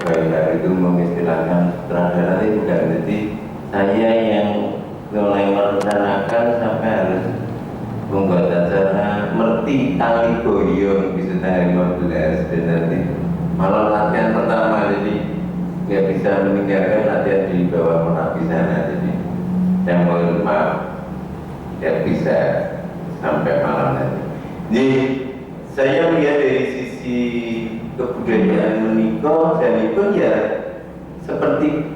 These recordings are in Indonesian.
Baik itu mengistilahkan sutradara itu bukan, jadi saya yang mulai merencanakan sampai harus membuat acara merti tali boyong di Suta 15 dan nanti malam latihan pertama, jadi nggak bisa meninggalkan latihan di bawah Merapi sana, jadi saya mohon maaf tidak bisa sampai malam nanti. Jadi saya melihat dari sisi kebudayaan menikah dan itu ya seperti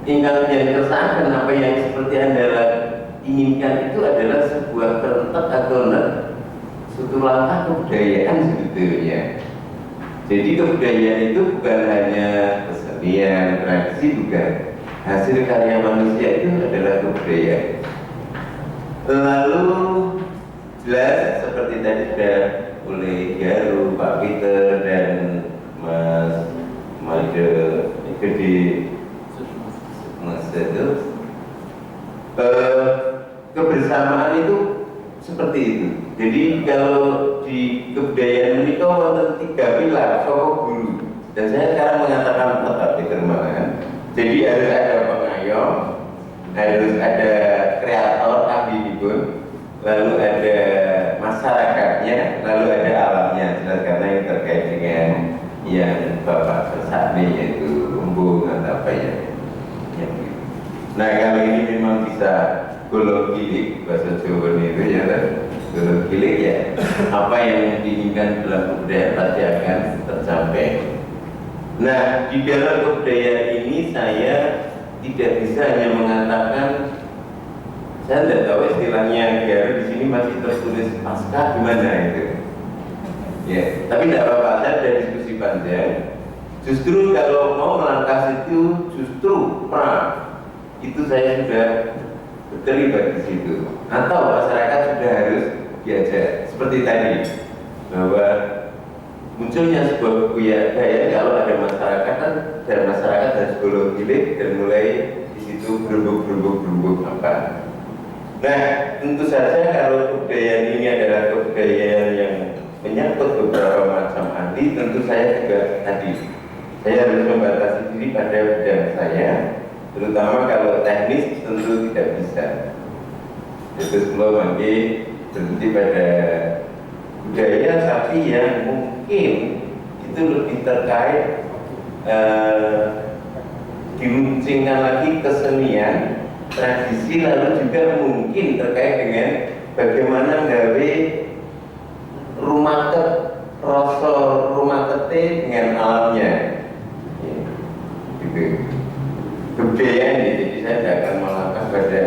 ingkang yang keresahan, apa yang seperti Anda inginkan itu adalah sebuah kerentak atau suatu langkah kebudayaan sebetulnya. Jadi kebudayaan itu bukan hanya kesenian, tradisi, bukan. Hasil karya manusia itu adalah kebudayaan. Lalu jelas seperti tadi sudah oleh Garu, Pak Peter dan Mas Made Gede Mas itu kebersamaan itu seperti itu. Jadi kalau di kebudayaan ini kau ada 3 pilar pokok guru, dan saya sekarang mengatakan tetap di termakan. Jadi harus ada pengayom, harus ada kreator ahli pun, lalu ada masyarakatnya, lalu ada alamnya. Jelas karena yang terkait dengan yang Bapak Sesakni yaitu embung atau apa ya. Nah kalau ini memang bisa golok gilik, bahasa Jawa itu ya, golok gilik ya, apa yang diinginkan dalam kebudayaan pasti akan tercapai. Nah di dalam kebudayaan ini saya tidak bisa hanya mengatakan, saya tidak tahu istilahnya Garu di sini masih tertulis pasca gimana itu. Ya, tapi tidak apa-apa, saya sudah diskusi panjang. Justru kalau mau melangkah itu justru perang, itu saya sudah terlibat di situ. Atau masyarakat sudah harus diajak seperti tadi bahwa munculnya sebuah budaya kalau ada masyarakat kan, dan masyarakat harus golong gilik dan mulai di situ berubuk apa. Nah tentu saja kalau kebudayaan ini adalah kebudayaan yang menyangkut beberapa macam ahli, tentu saya juga tadi saya harus membatasi diri pada bidang saya, terutama kalau teknis tentu tidak bisa. Itu sebelum nanti berhenti pada budaya, tapi yang mungkin itu lebih terkait diruncingkan lagi kesenian, tradisi, lalu juga mungkin terkait dengan bagaimana gawe rumah rasa rumah tete dengan alamnya, ya, gitu. Kebudayaan ini, jadi saya tidak akan melangkah pada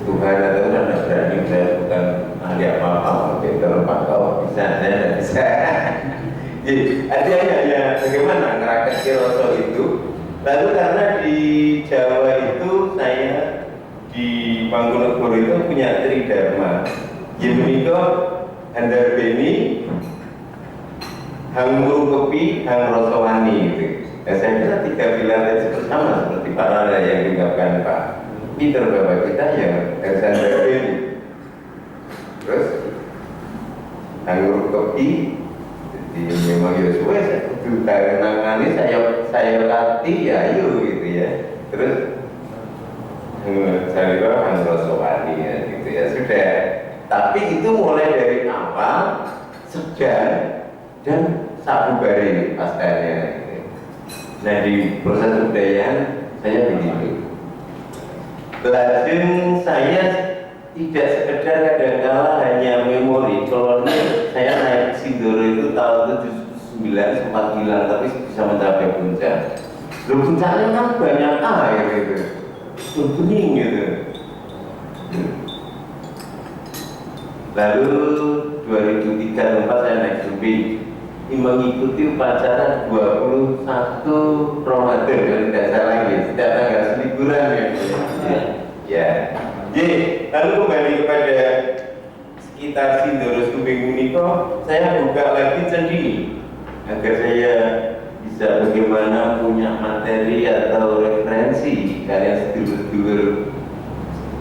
Tuhan atau tidak berani, saya bukan ahli apa-apa, mungkin kalau Pak Kau bisa, saya tidak bisa. Jadi artinya hanya bagaimana ngeraket rasa itu. Lalu karena di Jawa itu saya di Mangkunegoro itu punya tridharma, Yemeniko, Handarbeni, Hang Murukepi, Hang Rosowani itu. Nah, saya kira 3 pilar itu sama seperti paralel yang diungkapkan Pak Peter Bapak kita yang harus Handarbeni. Terus Hang Murukepi, jadi memang ya suwe juga nangani saya latih ya ayo gitu ya. Terus saya Hang Rosowani ya gitu ya sudah. Tapi itu mulai dari awal, sedang, dan sabubari pasalnya. Gitu. Nah di proses kebudayaan saya begitu. Lajeng saya tidak sekedar kadang-kala hanya memori. Kalau saya naik Sindoro itu tahun 79 sempat hilang, tapi bisa mencapai puncak. Loh puncaknya kan banyak air gitu, bening gitu. Lalu 2003-2004 saya naik Subi, mengikuti upacara 21 Ramadan, kalau tidak salah ya, setiap tanggal liburan ya. Jadi lalu kembali kepada sekitar Sindoro Sumbing Muniko, saya buka lagi Cendini agar saya bisa bagaimana punya materi atau referensi kalian sedulur-sedulur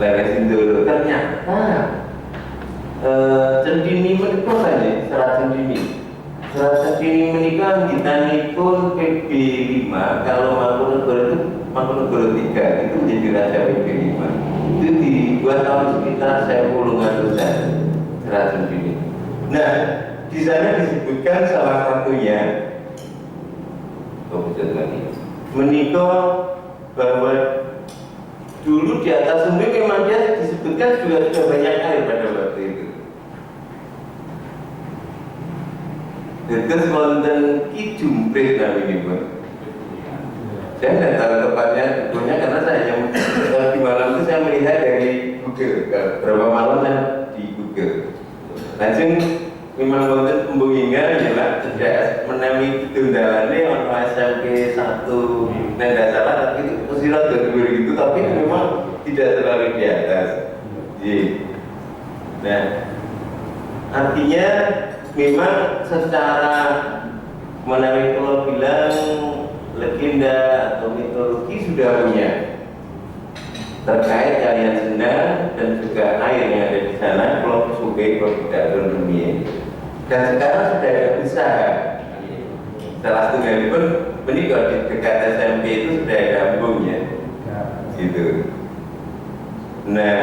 Lereng Sindoro. Ternyata Cendini menikah saja, serat Cendini Serasa dini menikah gitanipun PB 5, kalau Mangkunegoro itu Mangkunegoro 3 itu menjadi raja PB 5. Itu dibuat tahun sekitar 1800-an serasa dini. Nah, di sana disebutkan salah satunya menikah bahwa dulu di atas Sumbi memang dia disebutkan juga sudah banyak air pada waktu itu. Terus wonten Ki Jumprit namanya pun. Saya tidak tahu tepatnya sebetulnya karena saya di malam itu saya melihat dari Google. Berapa malam saya di Google. Langsung memang wonten pembungingan ya lah tidak menemui tundalane ono SMP 1 nenda salah tapi itu mesti rada dhuwur gitu tapi memang tidak terlalu di atas. Nah, artinya memang secara menawi kalau bilang legenda atau mitologi sudah punya terkait kalian sendang dan juga air yang ada di sana kalau sungai kalau tidak dunia dan sekarang sudah ada usaha salah satunya pun menikah di dekat SMP itu sudah ada embungnya gitu. Nah,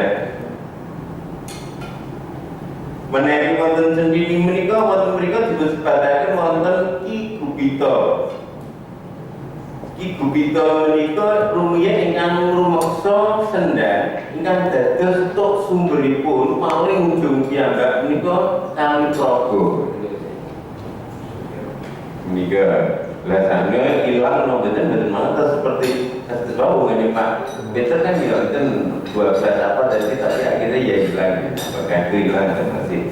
menawi wonten sendiri menika wonten mriku disebutaken wonten Ki Gubito. Ki Gubito menika rumiyin ingkang rumeksa sendang ingkang dados tok sumberipun paling ujung piyambak menika Kali Praga. Menika biasanya hilang mboten mantes seperti sebab ngene Pak Peter kan ya itu 12 apa tadi tapi akhirnya ya hilang pakai itu hilang dan masih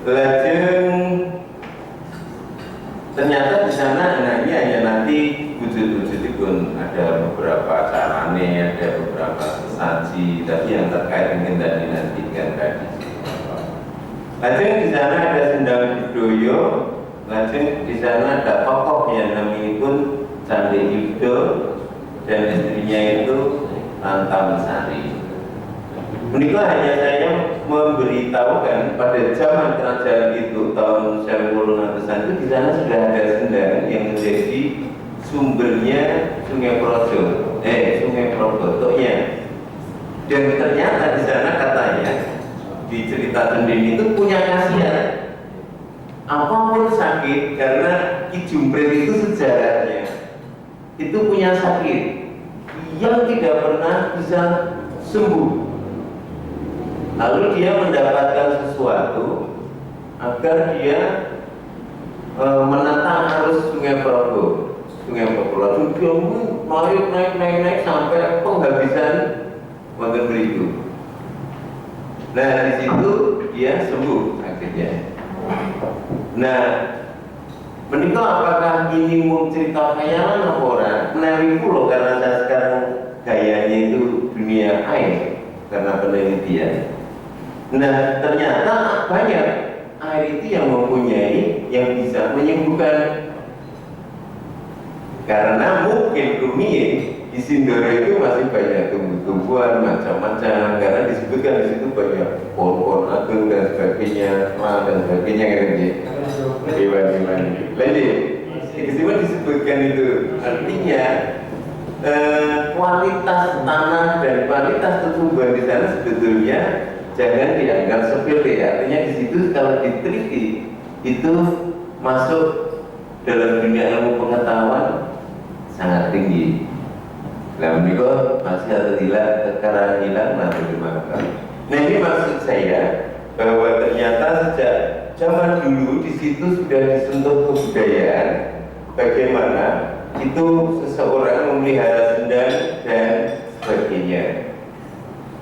lajeng ternyata di sana anaknya hanya nanti wujud-wujud pun ada beberapa carane ada beberapa sesaji tapi yang terkait dengan tadi nantikan tadi lajeng di sana ada Sendang Budoyo lajeng di sana ada tokoh yang namanya pun Candi Yudo dan istrinya itu Lantam Sari. Menikah hanya saya memberitahukan pada zaman kerajaan itu tahun 1800-an itu di sana sudah ada sendang yang menjadi sumbernya Sungai Projo, Sungai Progotonya. Dan ternyata di sana katanya di cerita sendiri itu punya khasiat. Apapun sakit karena Ki Jumprit itu sejarahnya itu punya sakit yang tidak pernah bisa sembuh. Lalu dia mendapatkan sesuatu agar dia menentang arus Sungai Progo. Sungai Progo lalu dia naik sampai penghabisan wonten mriku. Nah, di situ dia sembuh akhirnya. Nah, menikah apakah ini mau cerita khayalan apa orang? Menawi pulau karena saya sekarang gayanya itu dunia air karena penelitian. Nah, ternyata banyak air itu yang mempunyai yang bisa menyembuhkan. Karena mungkin rumiyin di Sindoro itu masih banyak tumbuh-tumbuhan macam-macam karena disebutkan di situ banyak pohon-pohon agung dan sebagainya, dan sebagainya kan ini. Hewan-hewan. Lanjut. Di sini disebutkan itu artinya kualitas tanah dan kualitas tumbuhan di sana sebetulnya jangan dianggap sepele. Artinya di situ kalau diteliti itu masuk dalam dunia ilmu pengetahuan sangat tinggi. Nah, menikah masih atau tidak sekarang hilang nanti dimakan. Nah, ini maksud saya bahwa ternyata sejak zaman dulu di situ sudah disentuh kebudayaan bagaimana itu seseorang memelihara sendang dan sebagainya.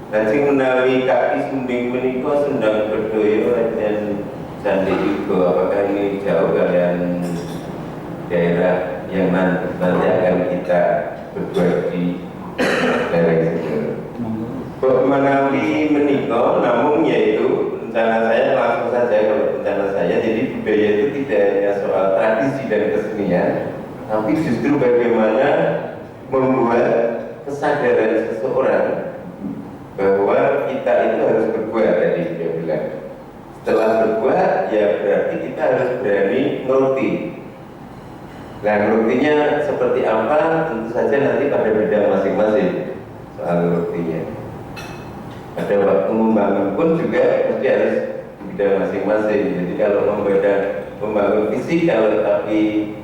Nanti menawi kaki sumbing menikah Sendang Budoyo dan Candi Yudo, apakah ini jauh kalian daerah yang nanti akan kita berbuat di daerah itu? Menawi menikah, namun yaitu rencana saya langsung saja kalau rencana saya, jadi budaya itu tidak hanya soal tradisi dan kesenian, tapi justru bagaimana membuat kesadaran seseorang bahwa kita itu harus berbuat tadi dia bilang. Setelah berbuat, ya berarti kita harus berani ngeruti. Nah, ngerutinya seperti apa? Tentu saja nanti pada bidang masing-masing soal ngerutinya. Pada waktu membangun pun juga mesti harus di bidang masing-masing. Jadi kalau membangun fisik, kalau tapi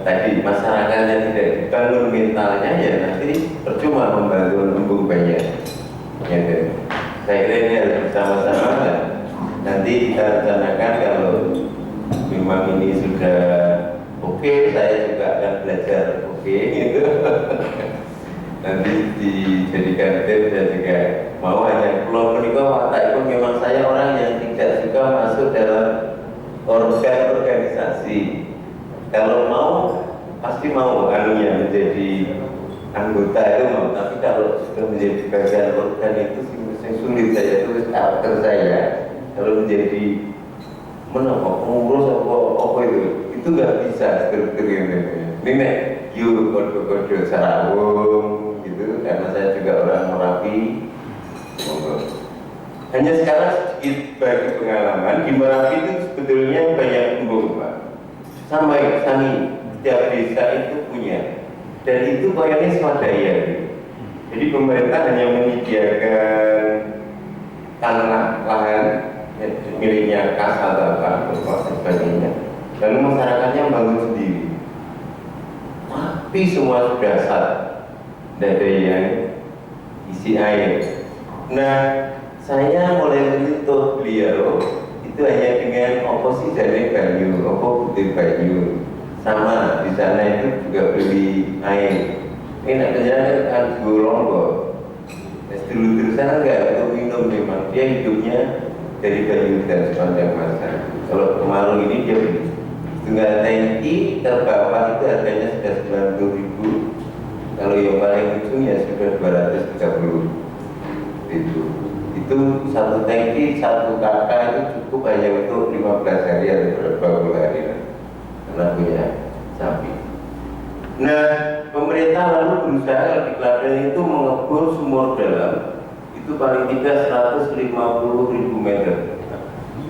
tadi masyarakatnya tidak dibangun mentalnya, ya nanti percuma membangun embung banyak. Ya, saya kira ini harus bersama-sama, dan nanti kita rencanakan kalau memang ini sudah oke, saya juga akan belajar oke gitu. Nanti dijadikan tim, dan juga mau hanya pulau menikah watak itu memang saya orang yang tidak suka masuk dalam organisasi. Kalau mau pasti mau anunya menjadi anggota itu mau, tapi kalau sudah menjadi bagian organ itu sulit saya, itu karakter saya. Kalau menjadi pengurus apa itu nggak bisa struktur ini nek yuk kode-kode sarawung gitu, karena saya juga orang Merapi. Hanya sekarang sedikit bagi pengalaman, di Merapi itu sebetulnya banyak embung, Pak. Sampai setiap desa itu punya, dan itu kayaknya swadaya gitu. Jadi pemerintah hanya menyediakan tanah lahan miliknya kas atau apa dan sebagainya, lalu masyarakatnya membangun sendiri. Tapi semua sudah sah, tidak ada yang isi air. Nah, saya mulai menyentuh beliau itu hanya dengan oposisi dari banyu, putih banyu, sama di sana itu juga beli air. Ini nak kerja kan gulung kok. Dulu sana enggak untuk minum, memang dia hidupnya dari banyu dan sepanjang masa. Kalau kemarau ini dia beli setengah tangki terbawah itu harganya sudah 90.000. Kalau yang paling ujung ya sudah 230 itu. Itu satu tangki, satu kakak itu cukup hanya untuk 15 hari atau berapa hari karena punya sapi. Nah, pemerintah lalu berusaha di Klaten itu mengebor sumur dalam itu paling tidak 150.000 meter.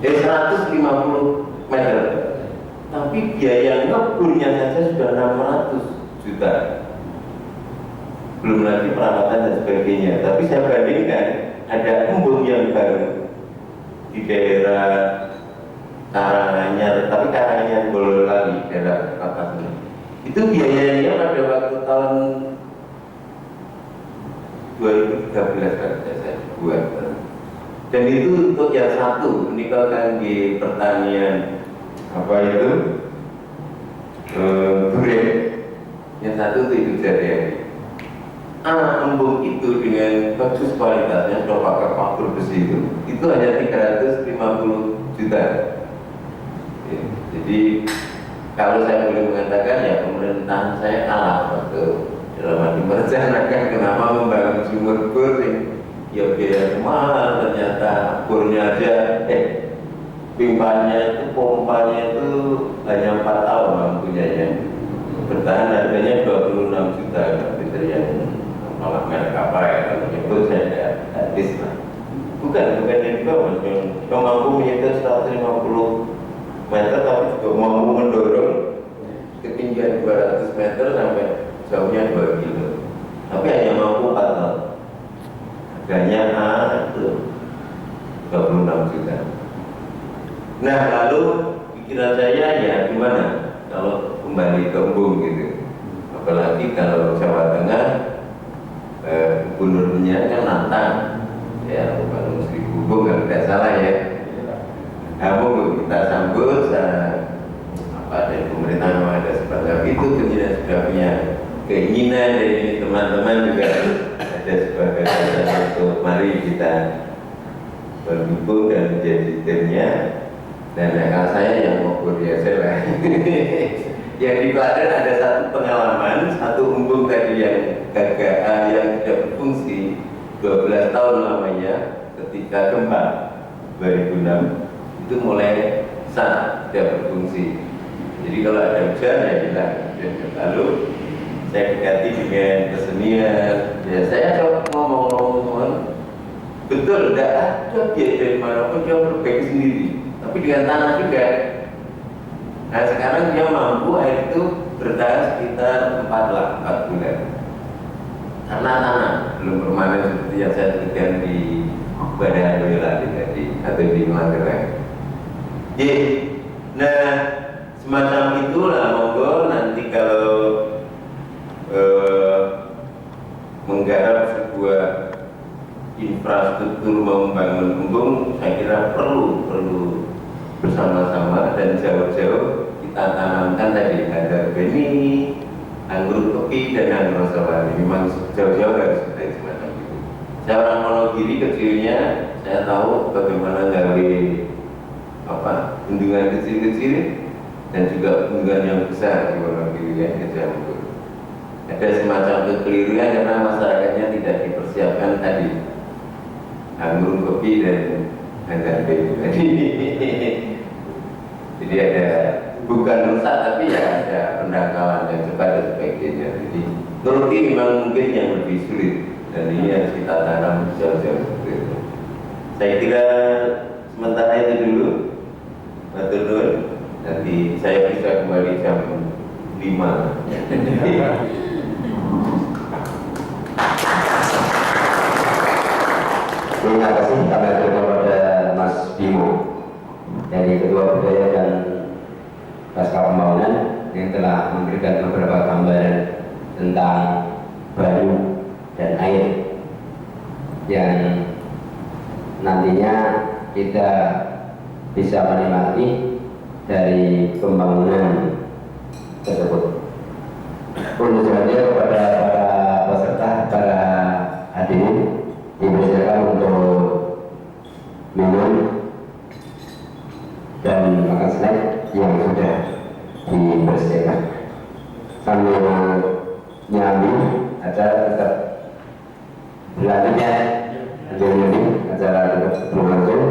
150 meter. Tapi biaya ngebornya saja sudah 600 juta. Belum lagi perawatan dan sebagainya. Tapi saya bandingkan, ada embung yang baru di daerah Karanganyar, tapi Karanganyar Boyolali, daerah atasnya. Itu biayanya pada waktu tahun 2013 kan saya buat. Dan itu untuk yang satu, meninggalkan di pertanian apa itu durian. Yang satu itu jari. Embung itu dengan bagus kualitasnya, kalau pakai pakur besi itu hanya 350 juta. Ya, jadi kalau saya boleh mengatakan, ya pemerintahan saya kalah waktu dalam arti merencanakan kenapa membangun sumur bor ya biaya mahal, ternyata bornya aja pimpanya itu, pompanya itu hanya 4 tahun mampunya, bertahan harganya 26 juta. Yang malah merek apa ya, kalau menyebut saya tidak hadis lah. Bukan yang bawah, yang mampu menyetor 150 meter, tapi juga mampu mendorong ketinggian 200 meter sampai jauhnya 2 kilo. Tapi hanya mampu 4 tahun. Harganya itu 26 juta. Nah, lalu pikiran saya ya gimana kalau kembali ke embung gitu. Apalagi kalau Jawa Tengah gubernurnya kan nantang ya, bukan 1000 embung kalau tidak salah ya. Namun kita sambut dari pemerintah ada sebagai itu, kemudian sudah punya keinginan dari teman-teman juga ada sebagai dasar untuk mari kita berhubung dan menjadi timnya. Dan kalau saya yang mau biasa lah. Yang di Klaten ada satu pengalaman, satu embung tadi yang gagal, yang tidak berfungsi 12 tahun lamanya ketika gempa 2006 itu mulai tidak berfungsi. Jadi kalau ada hujan ya hilang. Lalu saya dekati dengan kesenian. Ya saya ngomong teman, betul, tidak ada biaya dari manapun dia perbaiki sendiri, tapi dengan tanah juga. Nah sekarang dia mampu air itu bertahan sekitar 4 bulan karena tanah belum permanen seperti yang saya sebutkan di Badan Boyolali tadi atau di Magelang. Nah semacam itulah, monggo nanti kalau menggarap sebuah infrastruktur membangun embung, saya kira perlu bersama-sama dan jauh-jauh kita tanamkan tadi ada benih, anggur kopi dan anggur sawali. Memang jauh-jauh harus kita semacam itu. Saya orang Wonogiri kecilnya, saya tahu bagaimana gawe bendungan kecil-kecil dan juga bendungan yang besar di Wonogiri ya, ada semacam kekeliruan karena masyarakatnya tidak dipersiapkan tadi anggur kopi dan benih tadi. Jadi ada bukan rusak tapi ya ada pendangkalan yang cepat dan sebagainya. Jadi nuruti memang mungkin yang lebih sulit dan ini harus kita tanam jauh-jauh seperti itu. Saya kira sementara itu dulu, matur nuwun. Nanti saya bisa kembali jam 5. Terima kasih kepada Mas Bimo dari Ketua Budaya dan Pasca Pembangunan yang telah memberikan beberapa gambaran tentang bayu dan air yang nantinya kita bisa menikmati dari pembangunan tersebut. Untuk selanjutnya kepada para peserta, para hadirin dipersilakan untuk minum dan makan snack yang sudah dibersihkan. Sambil nyambi acara tetap berlanjut ya, nyambi acara tetap berlangsung.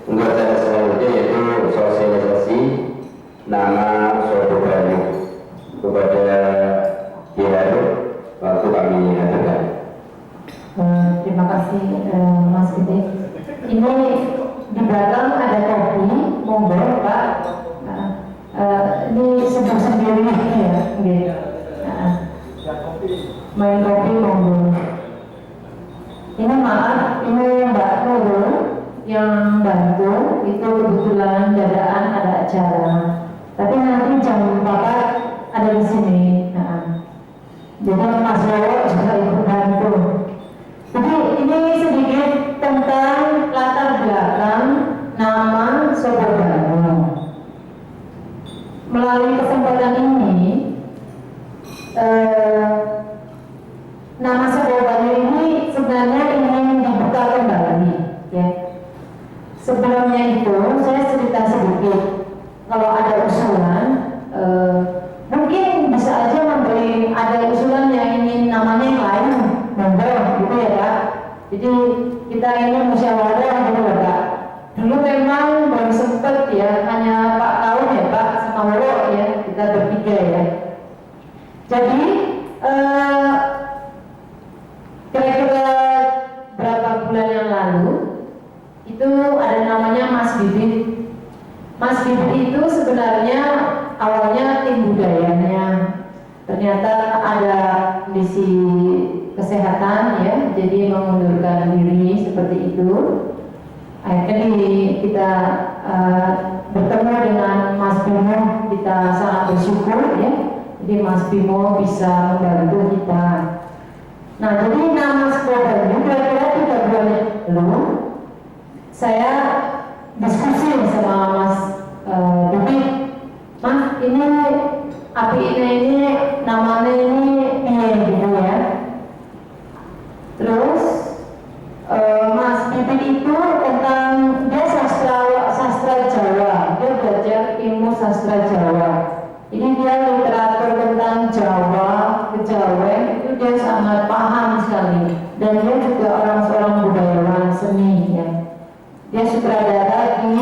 Untuk acara selanjutnya yaitu sosialisasi nama suatu bayu kepada Kiai, waktu kami hadirkan. Terima kasih Mas Gede. Ini di belakang ada kopi, monggo Pak. Ini sedang sendiri ya, main kopi monggo. Ini maaf, ini Mbak Nurul yang bantu, itu kebetulan dadaan ada acara. Tapi nanti jam 4 ada di sini. Jadi Mas Wowo juga ikut bantu. Jadi ini sedikit tentang latar belakang nama Sobo Banyu. Melalui kesempatan ini, nama Sobo Banyu ini sebenarnya ingin dibuka kembali. Ya. Sebelumnya itu saya cerita sedikit. Kalau ada usulan, mungkin bisa aja memberi ada usulan yang ingin namanya yang lain. Gitu ya Pak. Jadi kita ini musyawarah gitu ya Pak. Dulu memang baru sempat ya, hanya Pak Kaum ya Pak sama Wowo ya, kita bertiga ya. Jadi kira-kira berapa bulan yang lalu itu ada namanya Mas Bibit. Mas Bibit itu sebenarnya awalnya tim budayanya. Ternyata ada kondisi kesehatan ya, jadi mengundurkan diri seperti itu. Akhirnya kita bertemu dengan Mas Bimo, kita sangat bersyukur ya. Jadi Mas Bimo bisa membantu kita. Nah, jadi nama sekolah ini kira-kira 3 bulan lalu saya diskusi sama Mas Bibit. Mas, ini api ini namanya ini gitu ya. Terus Mas Bibit itu tentang dia sastra Jawa, dia belajar ilmu sastra Jawa. Ini dia literatur tentang Jawa, kejawen itu dia sangat paham sekali. Dan dia juga seorang budayawan seni ya. Dia sutradara di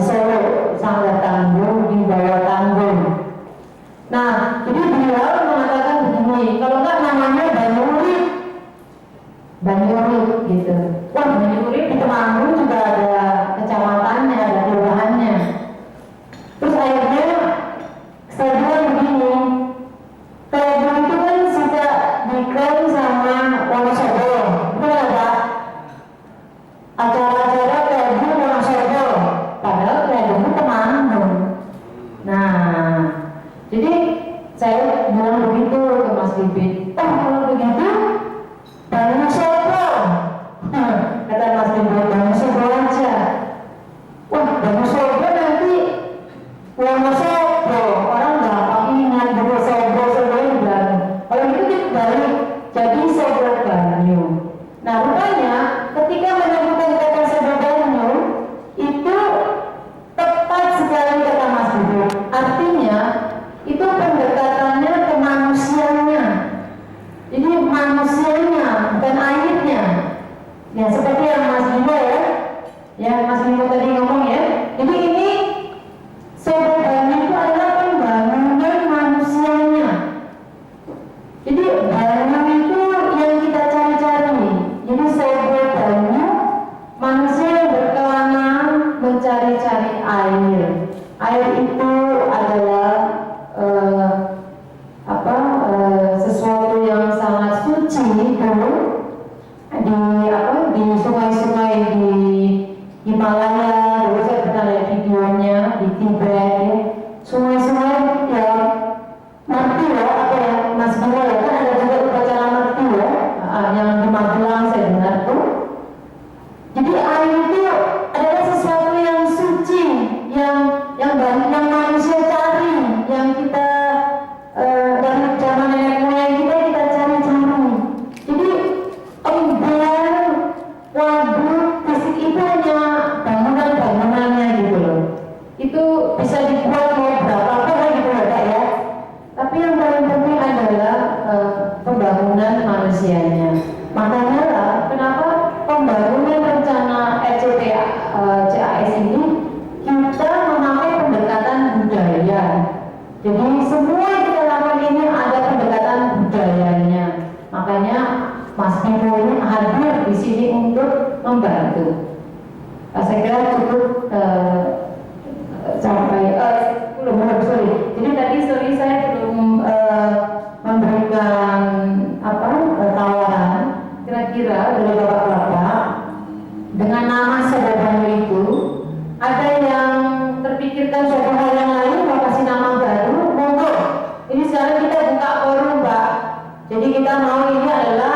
Solo, Sanggar Tanggung, di bawah Tanggung. Nah, jadi beliau mengatakan begini, kalau enggak namanya Banyu Urip. Banyurip gitu. Wah, Banyurip di Temanggung juga ada kecamatannya, ada kelurahannya. Terus akhirnya saya bilang begini, kalau itu kan sudah diklaim sama Wonosobo, itu ada acara-acara kayak Wonosobo, padahal kayak itu Temanggung. Nah, jadi saya bilang begitu ke Mas Bibit, oh kalau begitu Wonosobo, kata Mas Bibit, Wonosobo aja. Wah, Wonosobo nanti Wonosobo, orang gampang ingat Wonosobo sebenarnya. Kalau itu dibalik jadi Sobo Banyu. Nah, rupanya ketika menyebutkan kata Sobo Banyu itu tepat sekali kata Mas Bibit. Artinya itu pendekatannya ke manusianya. Jadi manusianya, bukan airnya. Ya seperti yang Mas Bimo ya Mas Bimo tadi ngomong ya. Jadi ini Sobo Banyu itu adalah pembangunan manusianya. Jadi banyu itu yang kita cari-cari. Jadi Sobo Banyu manusia yang berkelana mencari-cari air. Air itu adalah sesuatu yang sangat suci dulu di sungai-sungai di Himalaya. Dulu saya pernah lihat videonya di Tibet ya. Sungai-sungai ya merti ya, Mas Bimo ya, kan ada juga upacara merti ya, yang di Magelang saya dengar tuh. Jadi air itu adalah sesuatu yang suci, yang manusia cari, yang kita dari zaman nenek moyang kita cari-cari. Jadi ember, waduk, fisik itu hanya bangunan-bangunannya gitu loh. Itu bisa dibuat mau berapa pun gitu loh Kak ya. Tapi yang paling penting adalah pembangunan manusianya. Makanya lah kenapa pembangunan rencana CAS ini kita memakai pendekatan budaya. Jadi semua yang kita lakukan ini ada pendekatan budayanya. Makanya Mas Bimo ini hadir di sini untuk membantu. Saya kira cukup sampai Jadi tadi saya belum memberikan tawaran. Kira-kira dari bapak-bapak dengan nama Sobo Banyu itu ada yang terpikirkan suatu hal yang lain, mau kasih nama baru, monggo. Ini sekarang kita buka forum Mbak. Jadi kita mau ini adalah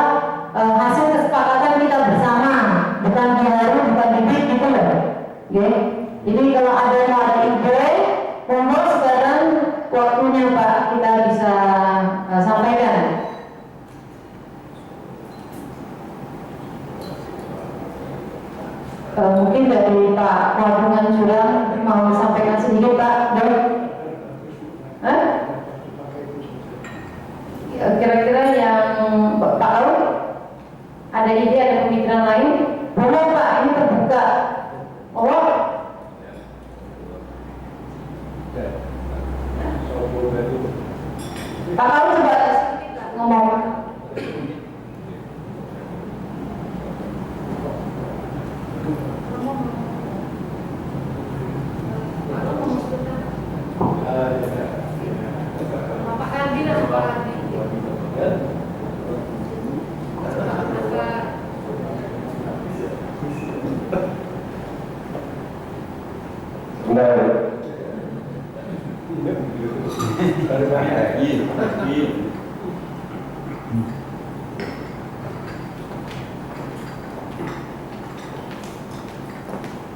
hasil kesepakatan kita bersama, bukan di hari, bukan di bid gitu loh. Okay? Jadi kalau ada yang ada ide, monggo sekarang waktunya Pak kita bisa sampaikan. Mungkin dari Pak Wadungan Jurang mau sampaikan sedikit Pak, Dok. Kira-kira yang Pak Aul ada ide, ada pemikiran lain? Boleh Pak, ini terbuka. Oh. Pak Aul coba ngomong.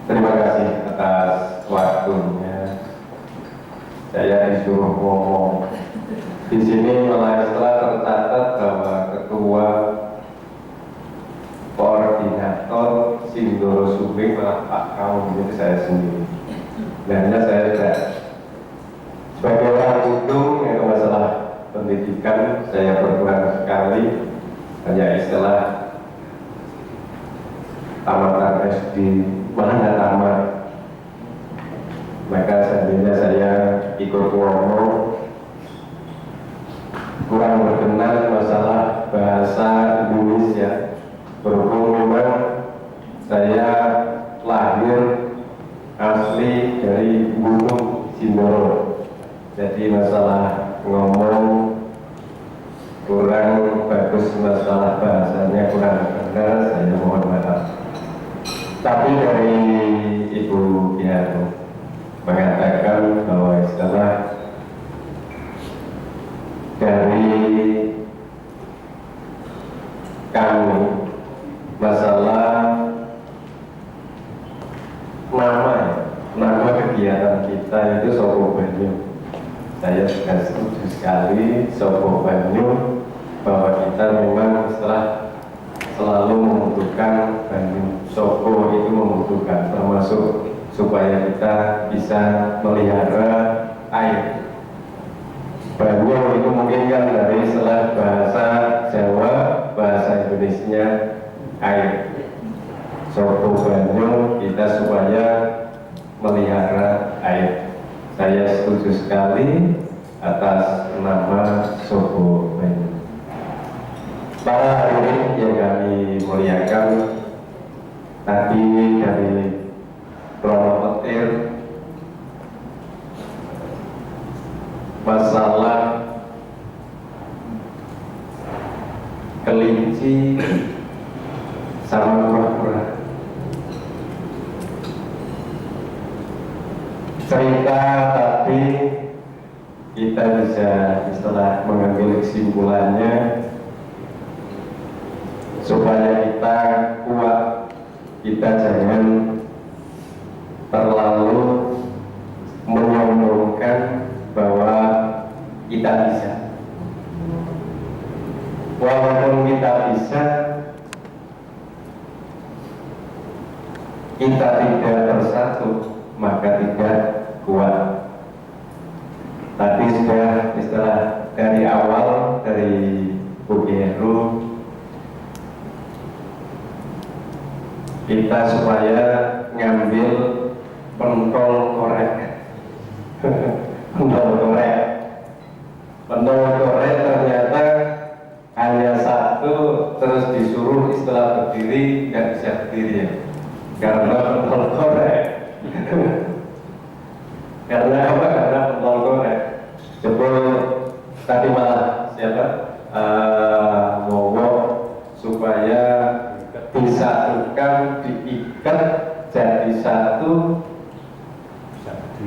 Terima kasih atas waktunya. Saya disuruh ngomong. Di sini malah setelah tercatat bahwa ketua koordinator Sindoro Subing malah Pak Kaum, jadi saya sendiri. Dan saya juga sebagai orang Udung yang masalah pendidikan saya berkurang sekali, hanya istilah tamatan SD mana tamat. Maka seandainya saya ikut ngomong kurang berkenan masalah bahasa Indonesia, Barat. Tapi dari Ibu Kiai mengatakan bahwa istilah dari kami masalah nama kegiatan kita itu Sopo Banyu. Saya sudah setuju sekali Sopo Banyu, bahwa kita memang selalu membutuhkan banyu. Sopo itu membutuhkan, termasuk supaya kita bisa melihara air. Banyu itu mungkin kan dari istilah bahasa Jawa, bahasa Indonesia air. Sopo banyu kita supaya melihara air. Saya setuju sekali atas nama Sopo Banyu. Para hadirin yang kami muliakan, tadi dari Romo Petir masalah kelinci sama kura-kura. Cerita tadi kita bisa istilah mengambil kesimpulannya supaya kita kuat, kita jangan terlalu menyombongkan bahwa kita bisa. Walaupun kita bisa, kita tidak bersatu, maka tidak kuat. Tadi sudah istilah dari awal dari Bu Heru, kita supaya ngambil pentol korek. Pentol korek ternyata hanya satu, terus disuruh istilah berdiri, nggak bisa berdiri ya, karena pentol korek. Karena apa? Karena pentol korek. Coba tadi malah siapa? Mowo supaya disatukan, diikat jadi satu,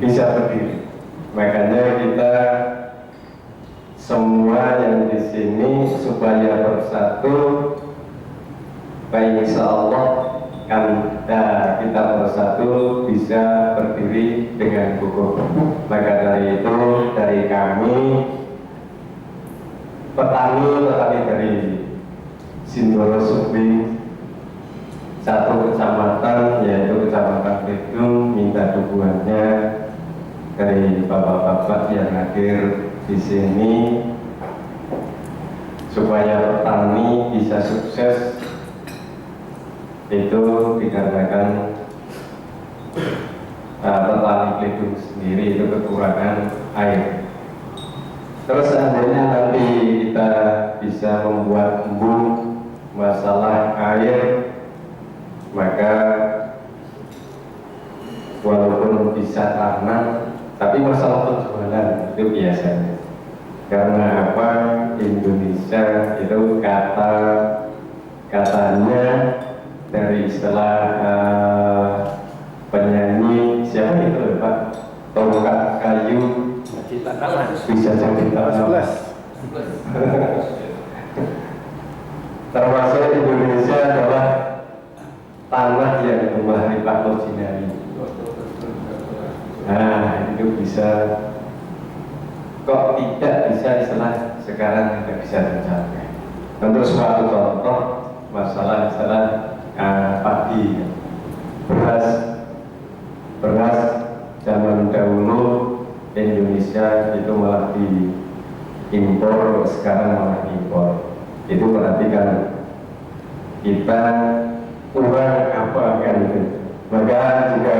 bisa berdiri. Makanya kita semua yang di sini supaya bersatu, baik insya Allah kan kita bersatu bisa berdiri dengan kokoh. Maka dari itu, dari kami petani dari Sindoro Subing, satu kecamatan yaitu Kecamatan Kedung, minta dukungannya dari bapak-bapak yang hadir di sini supaya petani bisa sukses. Itu dikarenakan petani Kedung sendiri itu kekurangan air. Terus seandainya nanti kita bisa membuat embung masalah air, maka walaupun bisa tanam, tapi masalah penjualan itu biasanya. Karena apa? Indonesia itu katanya dari istilah penyanyi siapa itu Pak? Tongkat kayu bisa jadi tanam. Termasuk Indonesia adalah tanah yang gemah Pak Jinari. Nah, itu bisa, kok tidak bisa istilah sekarang tidak bisa tercapai. Untuk suatu contoh masalah istilah padi, beras zaman dahulu Indonesia itu malah diimpor, sekarang malah diimpor. Itu berarti kan kita kurang apa kan itu. Maka juga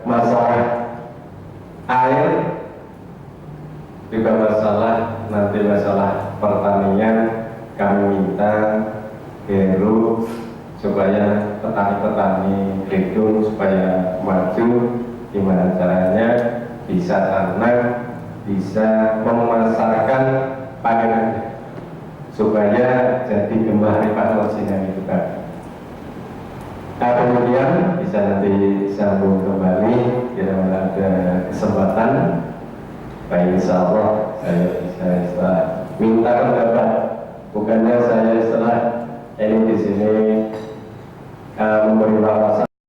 masalah air, juga nanti masalah pertanian, kami minta Heru supaya petani-petani Kedung supaya maju, gimana caranya bisa tanam, bisa memasarkan panganannya supaya jadi gemah Pak Jinari itu kan. bisa nanti sambung kembali bila mana ada kesempatan. Baik, insya Allah saya bisa minta pendapat